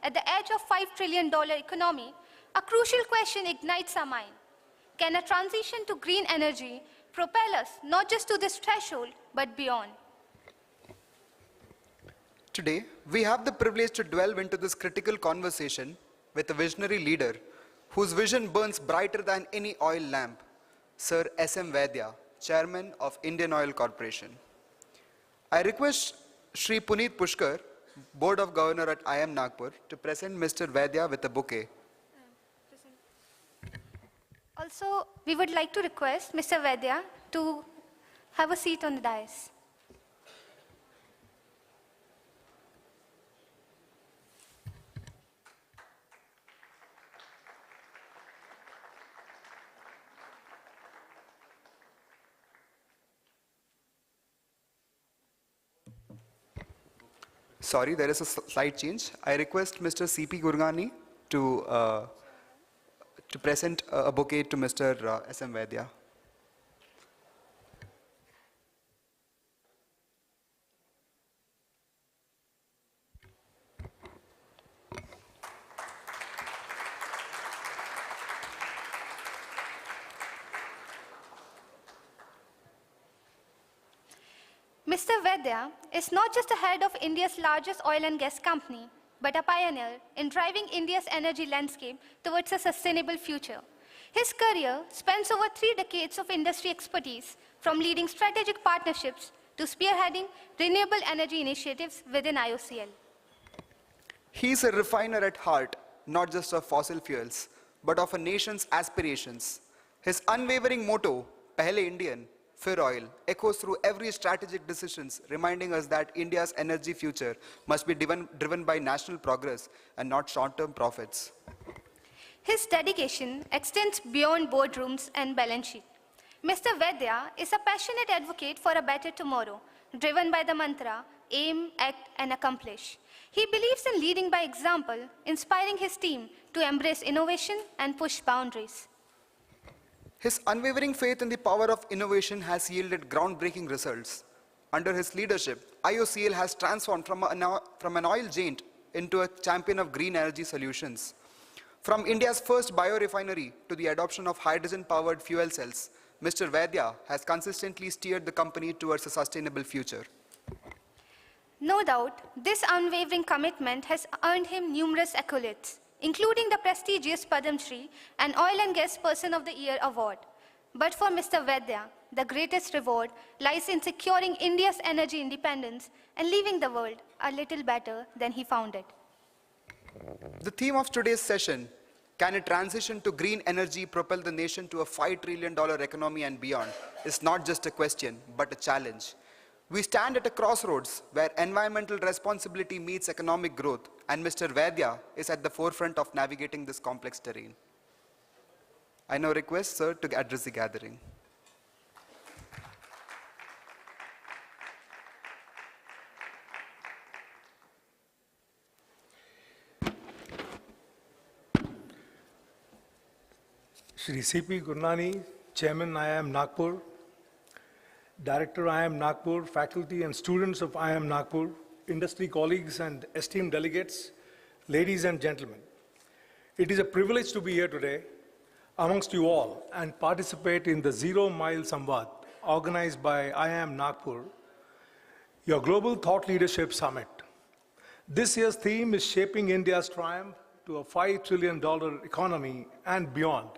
at the edge of $5 trillion economy, a crucial question ignites our mind. Can a transition to green energy propel us not just to this threshold, but beyond? Today, we have the privilege to delve into this critical conversation with a visionary leader whose vision burns brighter than any oil lamp, Sir S.M. Vaidya, Chairman of Indian Oil Corporation. I request Shri Puneet Pushkar, Board of Governor at IIM Nagpur, to present Mr. Vaidya with a bouquet. Also, we would like to request Mr. Vaidya to have a seat on the dais. Sorry, there is a slight change. I request Mr. C.P. Gurgani to present a bouquet to Mr. S.M. Vaidya. Mr. Vaidya is not just the head of India's largest oil and gas company, but a pioneer in driving India's energy landscape towards a sustainable future. His career spans over 3 decades of industry expertise, from leading strategic partnerships to spearheading renewable energy initiatives within IOCL. He is a refiner at heart, not just of fossil fuels, but of a nation's aspirations. His unwavering motto, Pehle Indian, Fir Oil, echoes through every strategic decisions, reminding us that India's energy future must be driven by national progress and not short-term profits. His dedication extends beyond boardrooms and balance sheet. Mr. Vaidya is a passionate advocate for a better tomorrow, driven by the mantra, aim, act, and accomplish. He believes in leading by example, inspiring his team to embrace innovation and push boundaries. His unwavering faith in the power of innovation has yielded groundbreaking results. Under his leadership, IOCL has transformed from an oil giant into a champion of green energy solutions. From India's first biorefinery to the adoption of hydrogen-powered fuel cells, Mr. Vaidya has consistently steered the company towards a sustainable future. No doubt, this unwavering commitment has earned him numerous accolades, including the prestigious Padam Shri and Oil and Gas Person of the Year award. But for Mr. Vaidya, the greatest reward lies in securing India's energy independence and leaving the world a little better than he found it. The theme of today's session, can a transition to green energy propel the nation to a $5 trillion economy and beyond, is not just a question, but a challenge. We stand at a crossroads where environmental responsibility meets economic growth, and Mr. Vaidya is at the forefront of navigating this complex terrain. I now request Sir to address the gathering. Shri C.P. Gurnani, Chairman IIM Nagpur, Director IIM Nagpur, faculty and students of IIM Nagpur, industry colleagues and esteemed delegates, ladies and gentlemen. It is a privilege to be here today amongst you all and participate in the Zero Mile Samvad organized by IIM Nagpur, your Global Thought Leadership Summit. This year's theme is Shaping India's Triumph to a $5 trillion economy and beyond.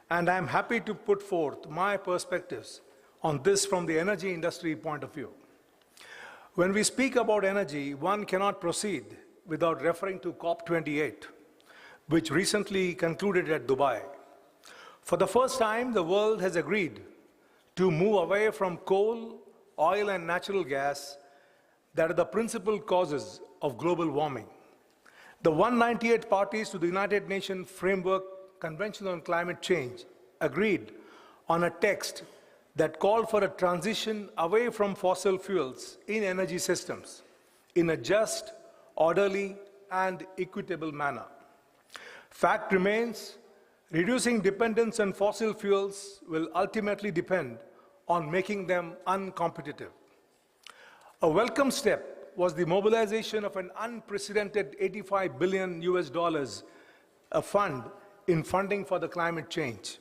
And I'm happy to put forth my perspectives on this from the energy industry point of view. When we speak about energy, one cannot proceed without referring to COP28, which recently concluded at Dubai. For the first time, the world has agreed to move away from coal, oil, and natural gas that are the principal causes of global warming. The 198 parties to the United Nations Framework Convention on Climate Change agreed on a text that called for a transition away from fossil fuels in energy systems in a just, orderly, and equitable manner. Fact remains, reducing dependence on fossil fuels will ultimately depend on making them uncompetitive. A welcome step was the mobilization of an unprecedented 85 billion US dollars, a fund in funding for the climate change.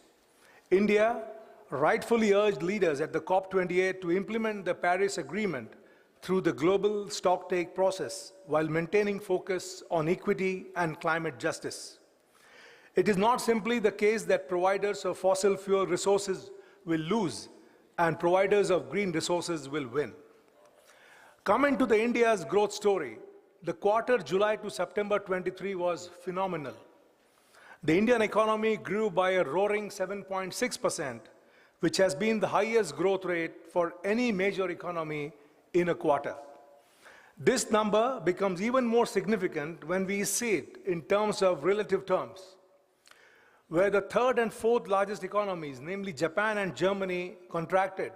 India rightfully urged leaders at the COP28 to implement the Paris Agreement through the global stocktake process while maintaining focus on equity and climate justice. It is not simply the case that providers of fossil fuel resources will lose and providers of green resources will win. Coming to the India's growth story, the quarter July to September 23 was phenomenal. The Indian economy grew by a roaring 7.6%, which has been the highest growth rate for any major economy in a quarter. This number becomes even more significant when we see it in terms of relative terms, where the third and fourth largest economies, namely Japan and Germany, contracted,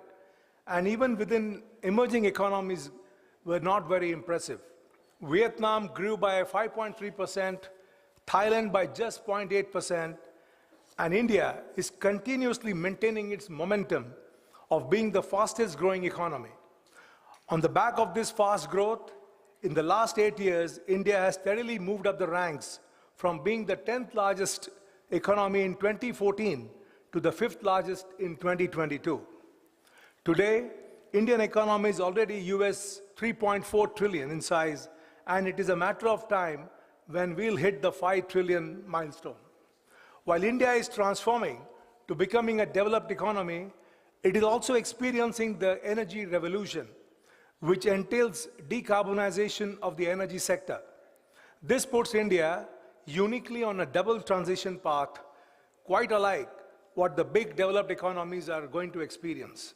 and even within emerging economies were not very impressive. Vietnam grew by 5.3%, Thailand by just 0.8%, and India is continuously maintaining its momentum of being the fastest growing economy. On the back of this fast growth, in the last 8 years, India has steadily moved up the ranks from being the 10th largest economy in 2014 to the 5th largest in 2022. Today, Indian economy is already US 3.4 trillion in size, and it is a matter of time when we'll hit the 5 trillion milestone. While India is transforming to becoming a developed economy, it is also experiencing the energy revolution, which entails decarbonization of the energy sector. This puts India uniquely on a double transition path, quite alike what the big developed economies are going to experience.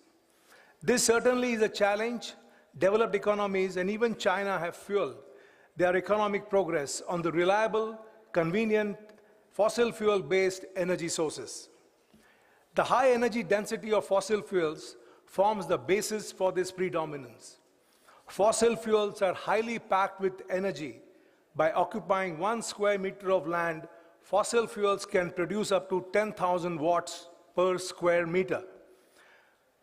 This certainly is a challenge. Developed economies and even China have fueled their economic progress on the reliable, convenient, fossil fuel-based energy sources. The high energy density of fossil fuels forms the basis for this predominance. Fossil fuels are highly packed with energy. By occupying 1 square meter of land, fossil fuels can produce up to 10,000 watts per square meter,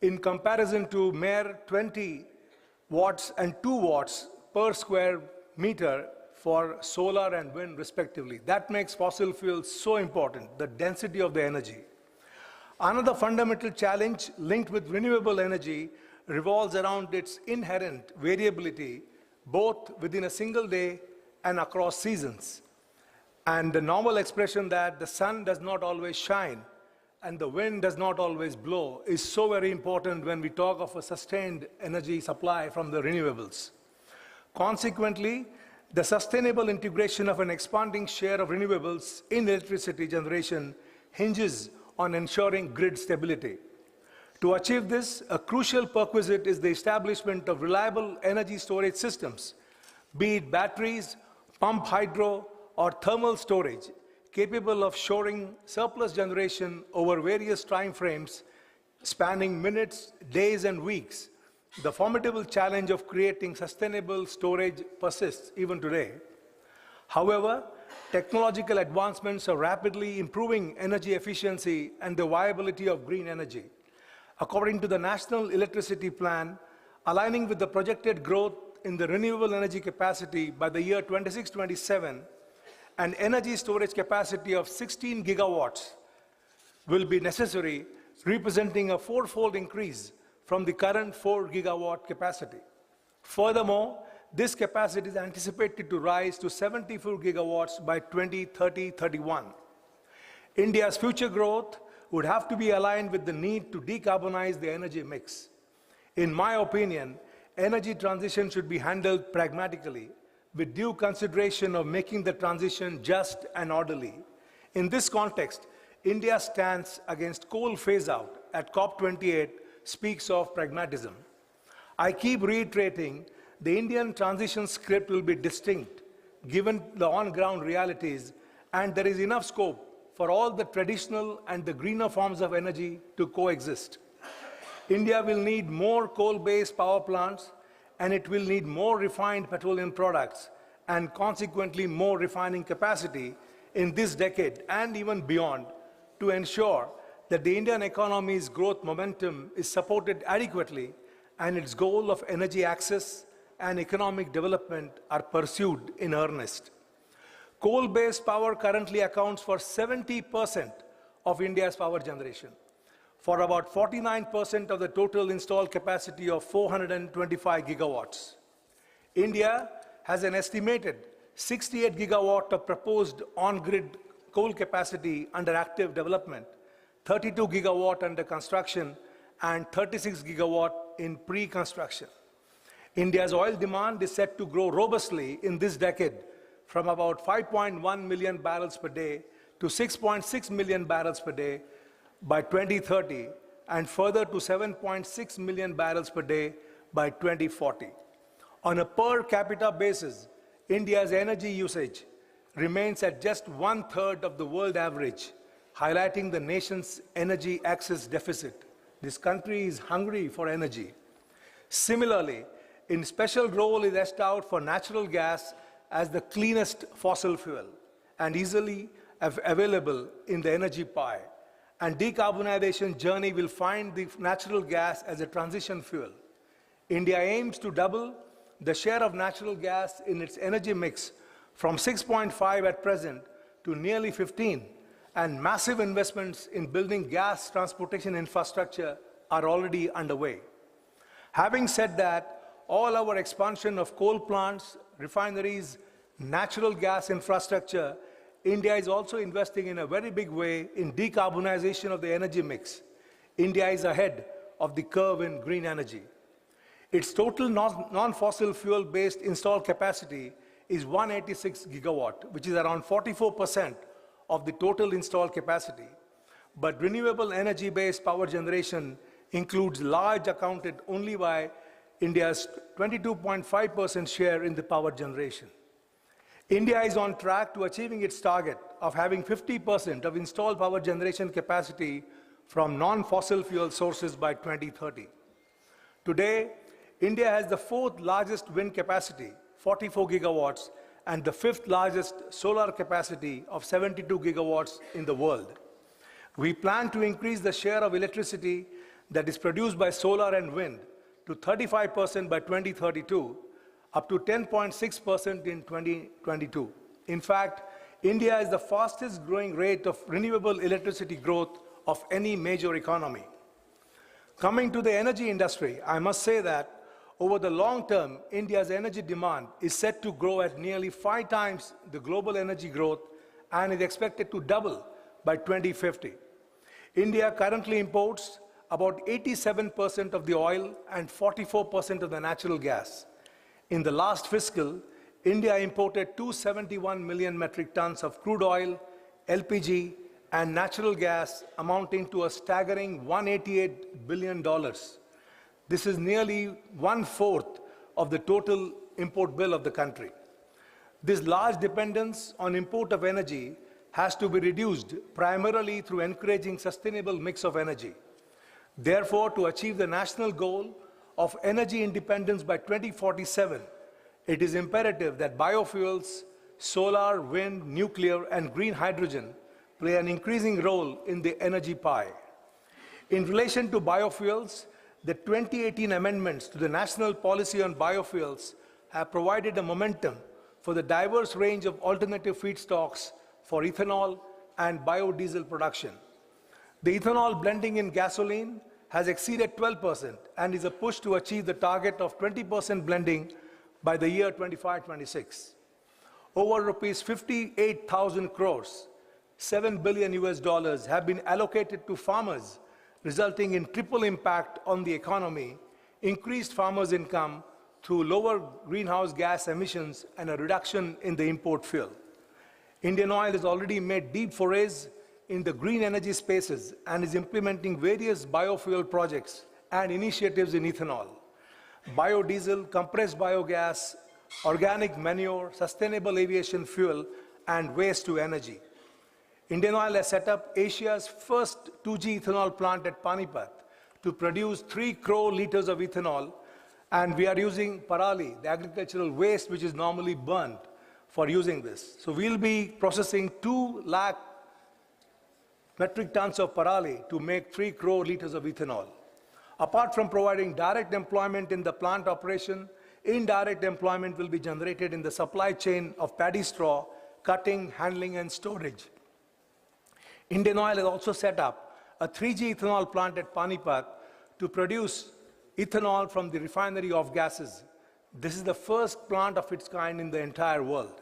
in comparison to mere 20 watts and 2 watts per square meter for solar and wind respectively. That makes fossil fuels so important, the density of the energy. Another fundamental challenge linked with renewable energy revolves around its inherent variability, both within a single day and across seasons. And the normal expression that the sun does not always shine and the wind does not always blow is so very important when we talk of a sustained energy supply from the renewables. Consequently, the sustainable integration of an expanding share of renewables in electricity generation hinges on ensuring grid stability. To achieve this, a crucial prerequisite is the establishment of reliable energy storage systems, be it batteries, pump hydro, or thermal storage, capable of storing surplus generation over various time frames spanning minutes, days, and weeks. The formidable challenge of creating sustainable storage persists even today. However, technological advancements are rapidly improving energy efficiency and the viability of green energy. According to the National Electricity Plan, aligning with the projected growth in the renewable energy capacity by the year 26-27, an energy storage capacity of 16 gigawatts will be necessary, representing a fourfold increase from the current 4 gigawatt capacity. Furthermore, this capacity is anticipated to rise to 74 gigawatts by 2030-31. India's future growth would have to be aligned with the need to decarbonize the energy mix. In my opinion, energy transition should be handled pragmatically, with due consideration of making the transition just and orderly. In this context, India's stance against coal phase-out at COP28 speaks of pragmatism. I keep reiterating the Indian transition script will be distinct, given the on-ground realities, and there is enough scope for all the traditional and the greener forms of energy to coexist. India will need more coal-based power plants, and it will need more refined petroleum products, and consequently more refining capacity in this decade and even beyond, to ensure that the Indian economy's growth momentum is supported adequately and its goal of energy access and economic development are pursued in earnest. Coal-based power currently accounts for 70% of India's power generation, for about 49% of the total installed capacity of 425 gigawatts. India has an estimated 68 gigawatt of proposed on-grid coal capacity under active development, 32 gigawatt under construction, and 36 gigawatt in pre-construction. India's oil demand is set to grow robustly in this decade from about 5.1 million barrels per day to 6.6 million barrels per day by 2030 and further to 7.6 million barrels per day by 2040. On a per capita basis, India's energy usage remains at just one-third of the world average, highlighting the nation's energy access deficit. This country is hungry for energy. Similarly, a special role is etched out for natural gas as the cleanest fossil fuel and easily available in the energy pie. And decarbonization journey will find the natural gas as a transition fuel. India aims to double the share of natural gas in its energy mix from 6.5 at present to nearly 15, and massive investments in building gas transportation infrastructure are already underway. Having said that, all our expansion of coal plants, refineries, natural gas infrastructure, India is also investing in a very big way in decarbonization of the energy mix. India is ahead of the curve in green energy. Its total non-fossil fuel-based installed capacity is 186 gigawatt, which is around 44% of the total installed capacity. But renewable energy-based power generation includes large accounted only by India's 22.5% share in the power generation. India is on track to achieving its target of having 50% of installed power generation capacity from non-fossil fuel sources by 2030. Today, India has the fourth largest wind capacity, 44 gigawatts, and the fifth largest solar capacity of 72 gigawatts in the world. We plan to increase the share of electricity that is produced by solar and wind to 35% by 2032, up to 10.6% in 2022. In fact, India is the fastest growing rate of renewable electricity growth of any major economy. Coming to the energy industry, I must say that over the long term, India's energy demand is set to grow at nearly 5 times the global energy growth and is expected to double by 2050. India currently imports about 87% of the oil and 44% of the natural gas. In the last fiscal, India imported 271 million metric tons of crude oil, LPG, and natural gas amounting to a staggering $188 billion. This is nearly one-fourth of the total import bill of the country. This large dependence on import of energy has to be reduced primarily through encouraging sustainable mix of energy. Therefore, to achieve the national goal of energy independence by 2047, it is imperative that biofuels, solar, wind, nuclear, and green hydrogen play an increasing role in the energy pie. In relation to biofuels, the 2018 amendments to the National Policy on Biofuels have provided a momentum for the diverse range of alternative feedstocks for ethanol and biodiesel production. The ethanol blending in gasoline has exceeded 12% and is a push to achieve the target of 20% blending by the year 25-26. Over rupees 58,000 crores, $7 billion US, have been allocated to farmers, resulting in triple impact on the economy, increased farmers' income through lower greenhouse gas emissions and a reduction in the import fuel. Indian Oil has already made deep forays in the green energy spaces and is implementing various biofuel projects and initiatives in ethanol, biodiesel, compressed biogas, organic manure, sustainable aviation fuel, and waste to energy. Indian Oil has set up Asia's first 2G ethanol plant at Panipat to produce 3 crore liters of ethanol, and we are using parali, the agricultural waste which is normally burned, for using this. So we'll be processing 2 lakh metric tons of parali to make 3 crore liters of ethanol. Apart from providing direct employment in the plant operation, indirect employment will be generated in the supply chain of paddy straw, cutting, handling, and storage. Indian Oil has also set up a 3G ethanol plant at Panipat to produce ethanol from the refinery of gases. This is the first plant of its kind in the entire world.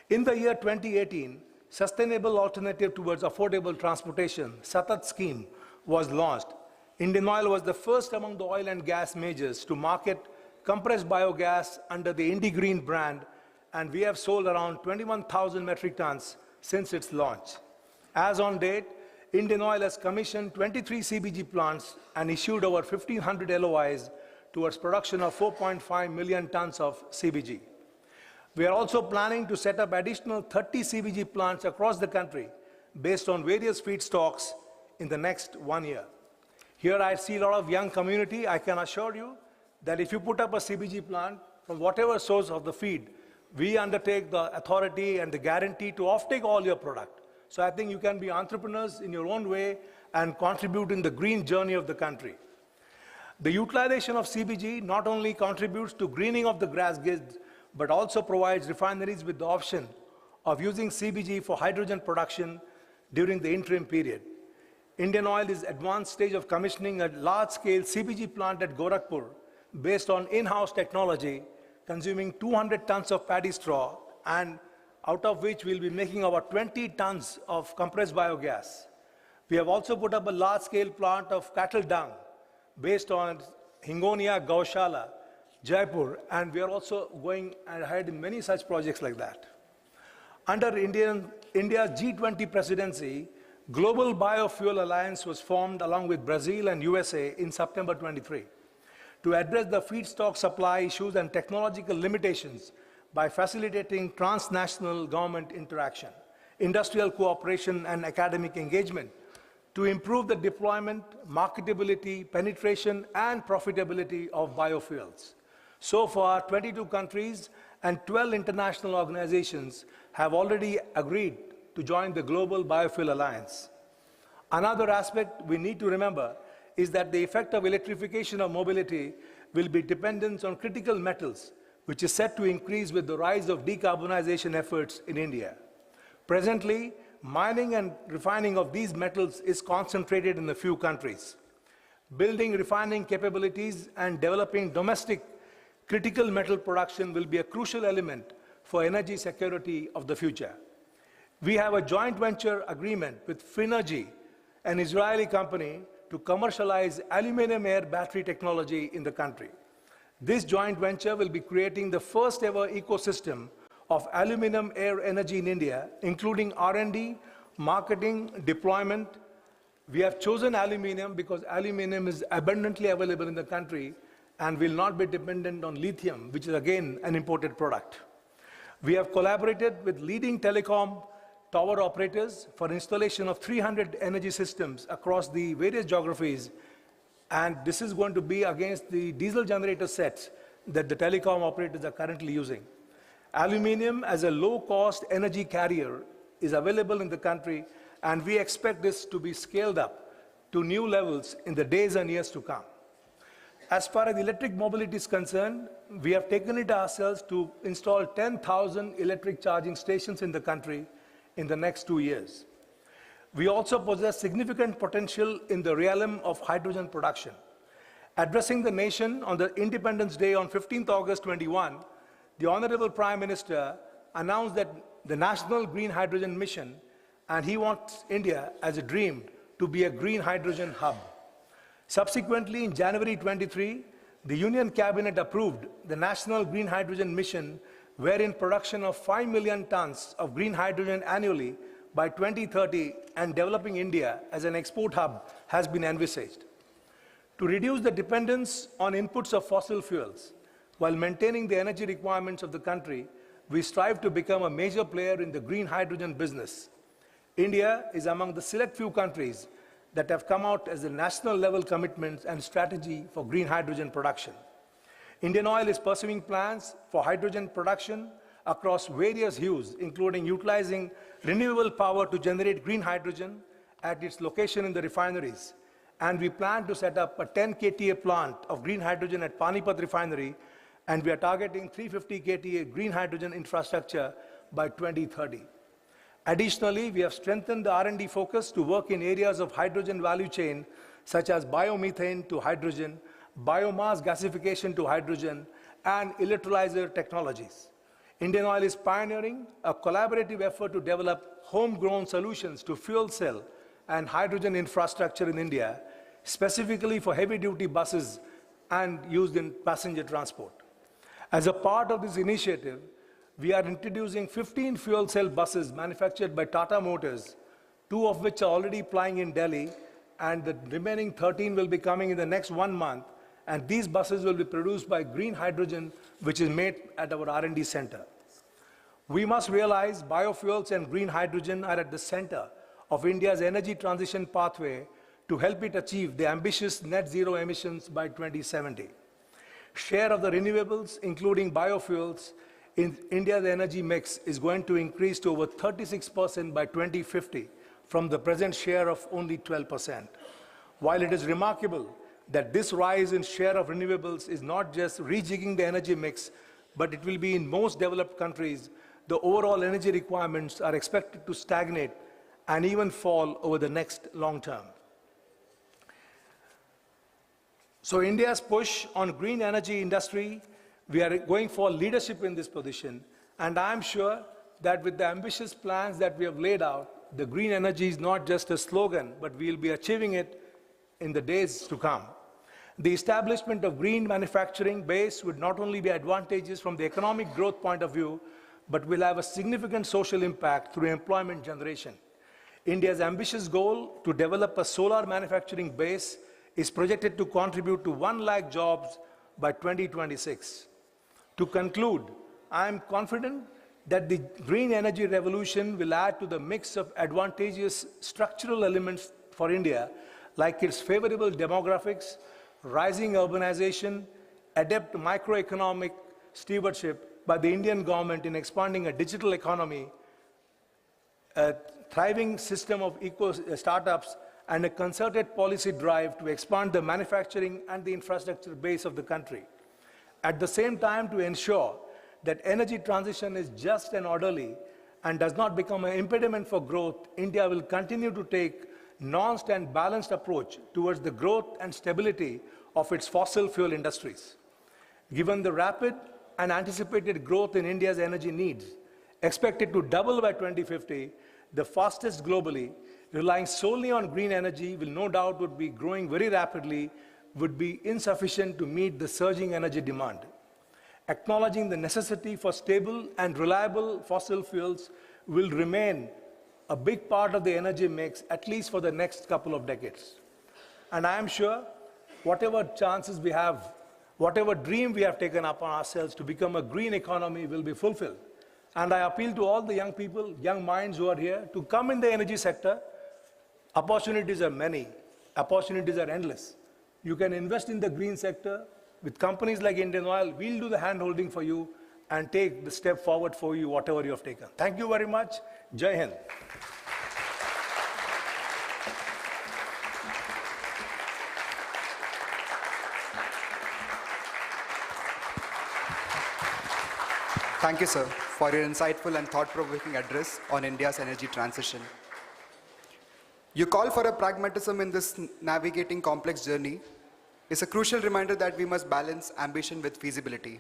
In the year 2018, Sustainable Alternative Towards Affordable Transportation, SATAT scheme, was launched. Indian Oil was the first among the oil and gas majors to market compressed biogas under the IndiGreen brand, and we have sold around 21,000 metric tons since its launch. As on date, Indian Oil has commissioned 23 CBG plants and issued over 1,500 LOIs towards production of 4.5 million tons of CBG. We are also planning to set up additional 30 CBG plants across the country based on various feedstocks in the next 1 year. Here I see a lot of young community. I can assure you that if you put up a CBG plant from whatever source of the feed, we undertake the authority and the guarantee to offtake all your product. So I think you can be entrepreneurs in your own way and contribute in the green journey of the country. The utilization of CBG not only contributes to greening of the grass gids, but also provides refineries with the option of using CBG for hydrogen production during the interim period. Indian Oil is advanced stage of commissioning a large-scale CBG plant at Gorakhpur based on in-house technology, consuming 200 tons of paddy straw, and out of which we'll be making about 20 tons of compressed biogas. We have also put up a large-scale plant of cattle dung based on Hingonia Gaushala, Jaipur, and we are also going ahead in many such projects like that. Under India's G20 presidency, Global Biofuel Alliance was formed along with Brazil and USA in September 23 to address the feedstock supply issues and technological limitations by facilitating transnational government interaction, industrial cooperation, and academic engagement to improve the deployment, marketability, penetration, and profitability of biofuels. So far, 22 countries and 12 international organizations have already agreed to join the Global Biofuel Alliance. Another aspect we need to remember is that the effect of electrification of mobility will be dependent on critical metals, which is set to increase with the rise of decarbonization efforts in India. Presently, mining and refining of these metals is concentrated in a few countries. Building refining capabilities and developing domestic critical metal production will be a crucial element for energy security of the future. We have a joint venture agreement with Finergy, an Israeli company, to commercialize aluminum-air battery technology in the country. This joint venture will be creating the first ever ecosystem of aluminum-air energy in India, including R&D, marketing, deployment. We have chosen aluminum because aluminum is abundantly available in the country and will not be dependent on lithium, which is again an imported product. We have collaborated with leading telecom tower operators for installation of 300 energy systems across the various geographies, and this is going to be against the diesel generator sets that the telecom operators are currently using. Aluminium as a low-cost energy carrier is available in the country, and we expect this to be scaled up to new levels in the days and years to come. As far as electric mobility is concerned, we have taken it ourselves to install 10,000 electric charging stations in the country in the next 2 years. We also possess significant potential in the realm of hydrogen production. Addressing the nation on the Independence Day on 15th August 21, the Honorable Prime Minister announced that the National Green Hydrogen Mission, and he wants India as a dream to be a green hydrogen hub. Subsequently, in January 23, the Union Cabinet approved the National Green Hydrogen Mission, wherein production of 5 million tons of green hydrogen annually by 2030 and developing India as an export hub has been envisaged. To reduce the dependence on inputs of fossil fuels while maintaining the energy requirements of the country, we strive to become a major player in the green hydrogen business. India is among the select few countries that have come out as a national level commitments and strategy for green hydrogen production. Indian Oil is pursuing plans for hydrogen production across various hues, including utilizing renewable power to generate green hydrogen at its location in the refineries. And we plan to set up a 10 KTA plant of green hydrogen at Panipat refinery and we are targeting 350 KTA green hydrogen infrastructure by 2030. Additionally, we have strengthened the R&D focus to work in areas of hydrogen value chain, such as biomethane to hydrogen, biomass gasification to hydrogen, and electrolyzer technologies. Indian Oil is pioneering a collaborative effort to develop homegrown solutions to fuel cell and hydrogen infrastructure in India, specifically for heavy-duty buses and used in passenger transport. As a part of this initiative, we are introducing 15 fuel cell buses manufactured by Tata Motors, 2 of which are already plying in Delhi, and the remaining 13 will be coming in the next 1 month, and these buses will be produced by green hydrogen, which is made at our R&D center. We must realize biofuels and green hydrogen are at the center of India's energy transition pathway to help it achieve the ambitious net zero emissions by 2070. Share of the renewables, including biofuels, in India's energy mix is going to increase to over 36% by 2050 from the present share of only 12%. While it is remarkable that this rise in share of renewables is not just rejigging the energy mix, but it will be in most developed countries, the overall energy requirements are expected to stagnate and even fall over the next long term. So India's push on green energy industry, we are going for leadership in this position, and I am sure that with the ambitious plans that we have laid out, the green energy is not just a slogan, but we will be achieving it in the days to come. The establishment of green manufacturing base would not only be advantageous from the economic growth point of view, but will have a significant social impact through employment generation. India's ambitious goal to develop a solar manufacturing base is projected to contribute to 1 lakh jobs by 2026. To conclude, I am confident that the green energy revolution will add to the mix of advantageous structural elements for India, like its favorable demographics, rising urbanization, adept microeconomic stewardship by the Indian government in expanding a digital economy, a thriving system of startups, and a concerted policy drive to expand the manufacturing and the infrastructure base of the country. At the same time, to ensure that energy transition is just and orderly and does not become an impediment for growth, India will continue to take nuanced and balanced approach towards the growth and stability of its fossil fuel industries. Given the rapid and anticipated growth in India's energy needs, expected to double by 2050, the fastest globally, relying solely on green energy will no doubt would be growing very rapidly, would be insufficient to meet the surging energy demand. Acknowledging the necessity for stable and reliable fossil fuels will remain a big part of the energy mix, at least for the next couple of decades. And I am sure whatever chances we have, whatever dream we have taken upon ourselves to become a green economy will be fulfilled. And I appeal to all the young people, young minds who are here to come in the energy sector. Opportunities are many, opportunities are endless. You can invest in the green sector. With companies like Indian Oil, we'll do the hand-holding for you and take the step forward for you, whatever you have taken. Thank you very much. Jai Hind. Thank you, sir, for your insightful and thought-provoking address on India's energy transition. Your call for a pragmatism in this navigating complex journey is a crucial reminder that we must balance ambition with feasibility.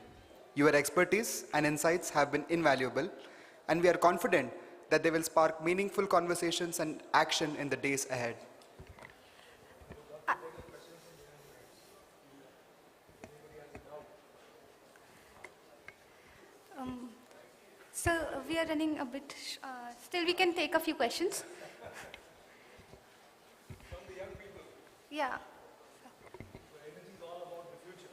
Your expertise and insights have been invaluable, and we are confident that they will spark meaningful conversations and action in the days ahead. So we are running a bit, still we can take a few questions. From the young people. Yeah. So energy is all about the future.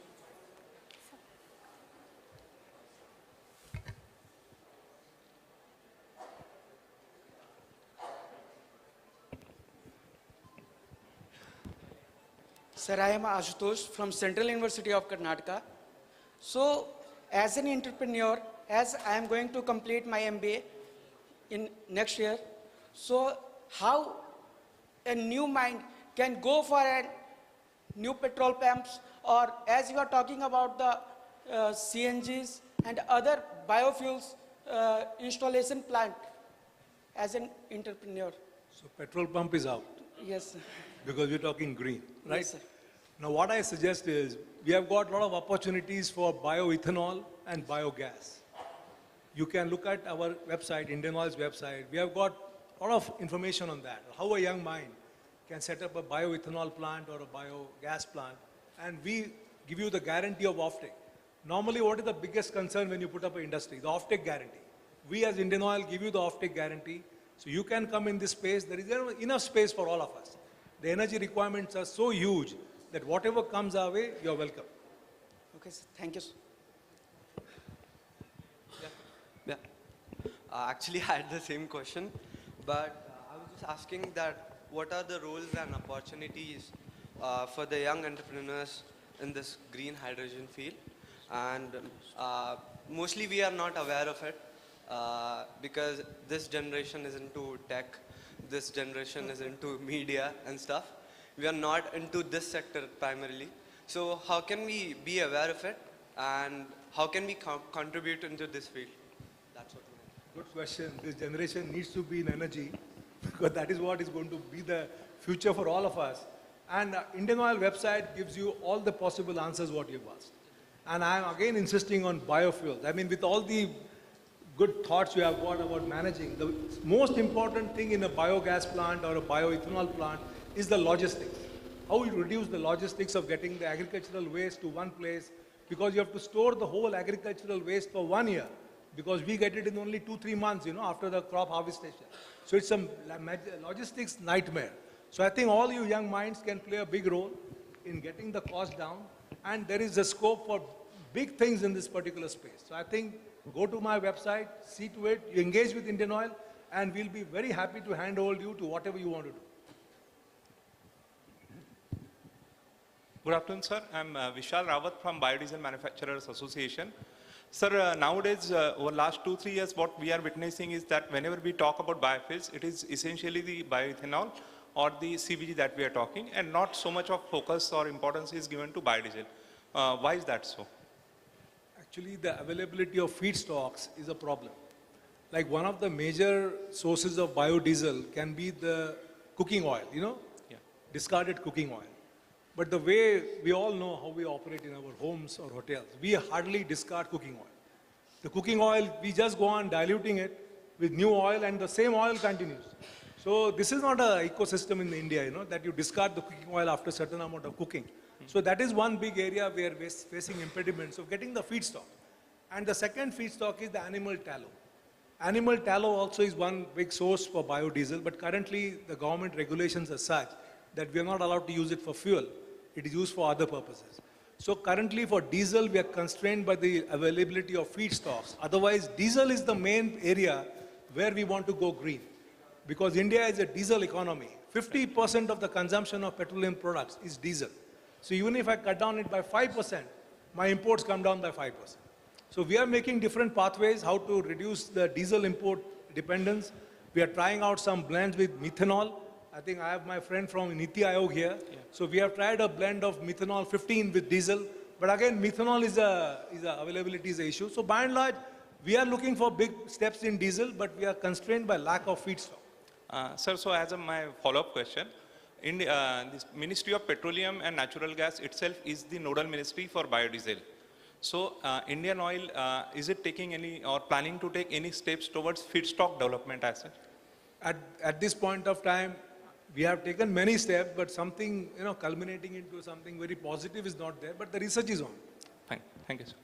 Sir, I am Ashutosh from Central University of Karnataka. So, as an entrepreneur, as I am going to complete my MBA in next year, so how a new mind can go for a new petrol pumps, or as you are talking about the CNGs and other biofuels installation plant as an entrepreneur. So petrol pump is out Yes, sir. because we're talking green, right? Yes, sir. Now what I suggest is we have got a lot of opportunities for bioethanol and biogas. You can look at our website, Indian Oil's website. We have got a lot of information on that, how a young mind can set up a bioethanol plant or a biogas plant, and we give you the guarantee of offtake. Normally, what is the biggest concern when you put up an industry? The offtake guarantee. We as Indian Oil give you the offtake guarantee, so you can come in this space. There is enough space for all of us. The energy requirements are so huge that whatever comes our way, you're welcome. Okay, sir. Thank you, sir. Yeah. Actually, I had the same question, but I was just asking that what are the roles and opportunities for the young entrepreneurs in this green hydrogen field? And mostly we are not aware of it because this generation is into tech, this generation is into media and stuff. We are not into this sector primarily. So how can we be aware of it and how can we contribute into this field? That's what we need. Good question. This generation needs to be in energy because that is what is going to be the future for all of us. And Indian Oil website gives you all the possible answers what you've asked. And I am again insisting on biofuels. I mean, with all the good thoughts you have got about managing, the most important thing in a biogas plant or a bioethanol plant is the logistics. How you reduce the logistics of getting the agricultural waste to one place, because you have to store the whole agricultural waste for 1 year, because we get it in only 2-3 months, after the crop harvestation. So it's a logistics nightmare. So I think all you young minds can play a big role in getting the cost down, and there is a scope for big things in this particular space. So I think go to my website, see to it, you engage with Indian Oil, and we'll be very happy to handhold you to whatever you want to do. Good afternoon, sir. I'm Vishal Rawat from Biodiesel Manufacturers Association. Sir, nowadays, over the last 2-3 years, what we are witnessing is that whenever we talk about biofuels, it is essentially the bioethanol or the CBG that we are talking, and not so much of focus or importance is given to biodiesel. Why is that so? Actually, the availability of feedstocks is a problem. Like one of the major sources of biodiesel can be the cooking oil, Yeah. discarded cooking oil. But the way we all know how we operate in our homes or hotels, we hardly discard cooking oil. The cooking oil, we just go on diluting it with new oil and the same oil continues. So this is not an ecosystem in India, that you discard the cooking oil after a certain amount of cooking. So that is one big area where we're facing impediments of getting the feedstock. And the second feedstock is the animal tallow. Animal tallow also is one big source for biodiesel, but currently the government regulations are such that we are not allowed to use it for fuel. It is used for other purposes. So currently for diesel, we are constrained by the availability of feedstocks. Otherwise, diesel is the main area where we want to go green. Because India is a diesel economy. 50% of the consumption of petroleum products is diesel. So even if I cut down it by 5%, my imports come down by 5%. So we are making different pathways how to reduce the diesel import dependence. We are trying out some blends with methanol. I think I have my friend from Niti Aayog here. Yeah. So we have tried a blend of methanol 15 with diesel. But again, methanol is availability is an issue. So by and large, we are looking for big steps in diesel, but we are constrained by lack of feedstock. Sir, so as my follow-up question, in this Ministry of Petroleum and Natural Gas itself is the nodal ministry for biodiesel. So Indian Oil, is it taking any or planning to take any steps towards feedstock development as such? At this point of time, we have taken many steps, but something, culminating into something very positive is not there, but the research is on. Fine. Thank you, sir.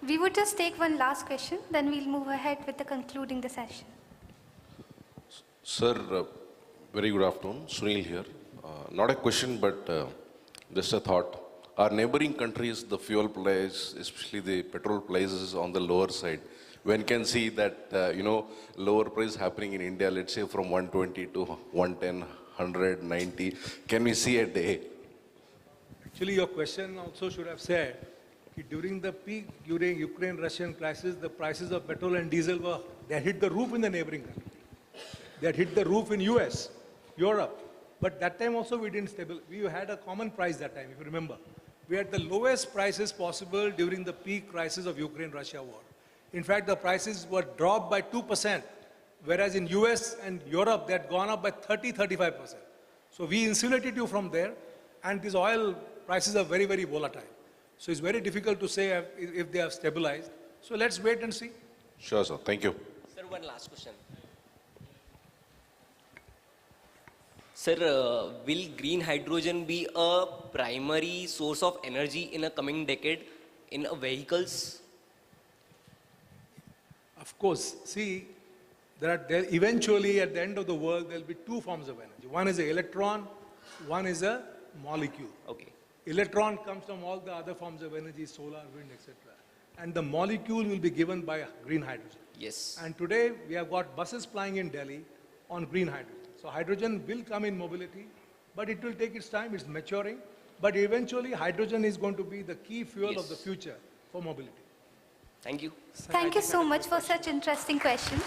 We would just take one last question, then we'll move ahead with the concluding the session. Sir, very good afternoon. Sunil here. Not a question, but just a thought. Our neighboring countries, the fuel price, especially the petrol prices on the lower side. One can see that, lower price happening in India, let's say from 120 to 110, 100, 90. Can we see a day? Actually, your question also should have said, during the peak, during Ukraine-Russian crisis, the prices of petrol and diesel they hit the roof in the neighboring country. They had hit the roof in US, Europe. But that time also we didn't stabilize. We had a common price that time, if you remember. we had the lowest prices possible during the peak crisis of Ukraine-Russia war. In fact, the prices were dropped by 2%, whereas in US and Europe, they had gone up by 30-35%. So we insulated you from there, and these oil prices are very, very volatile. So it's very difficult to say if they have stabilized. So let's wait and see. Sure, sir. Thank you. Sir, one last question. Sir, will green hydrogen be a primary source of energy in a coming decade in vehicles? Of course, see, there eventually at the end of the world, there will be two forms of energy. One is an electron, one is a molecule. Okay. Electron comes from all the other forms of energy, solar, wind, etc. And the molecule will be given by green hydrogen. Yes. And today, we have got buses flying in Delhi on green hydrogen. So hydrogen will come in mobility, but it will take its time, it's maturing. But eventually, hydrogen is going to be the key fuel of the future for mobility. Thank you. Thank you so much for such interesting questions.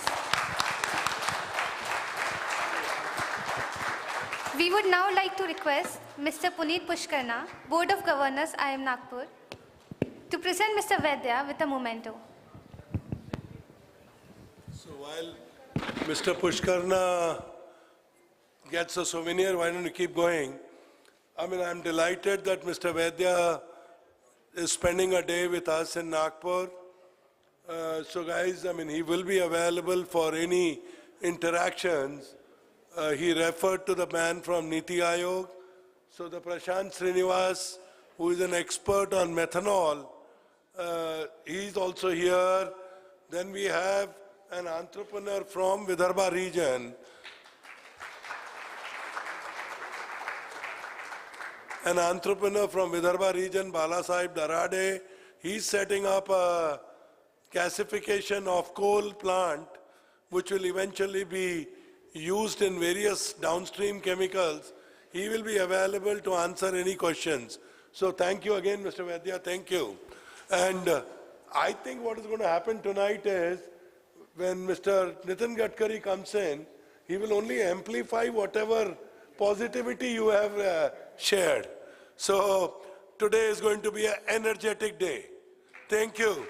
We would now like to request Mr. Puneet Pushkarna, Board of Governors, IIM Nagpur, to present Mr. Vaidya with a memento. So while Mr. Pushkarna gets a souvenir, why don't you keep going? I mean, I'm delighted that Mr. Vaidya is spending a day with us in Nagpur. So guys, I mean, he will be available for any interactions. He referred to the man from Niti Aayog. So the Prashant Srinivas, who is an expert on methanol, he's also here. Then we have an entrepreneur from Vidarbha region. An entrepreneur from Vidarbha region, Bala Sahib Darade. He's setting up a gasification of coal plant, which will eventually be used in various downstream chemicals. He will be available to answer any questions. So thank you again, Mr. Vaidya, thank you. And I think what is going to happen tonight is, when Mr. Nitin Gadkari comes in, he will only amplify whatever positivity you have shared. So today is going to be an energetic day. Thank you.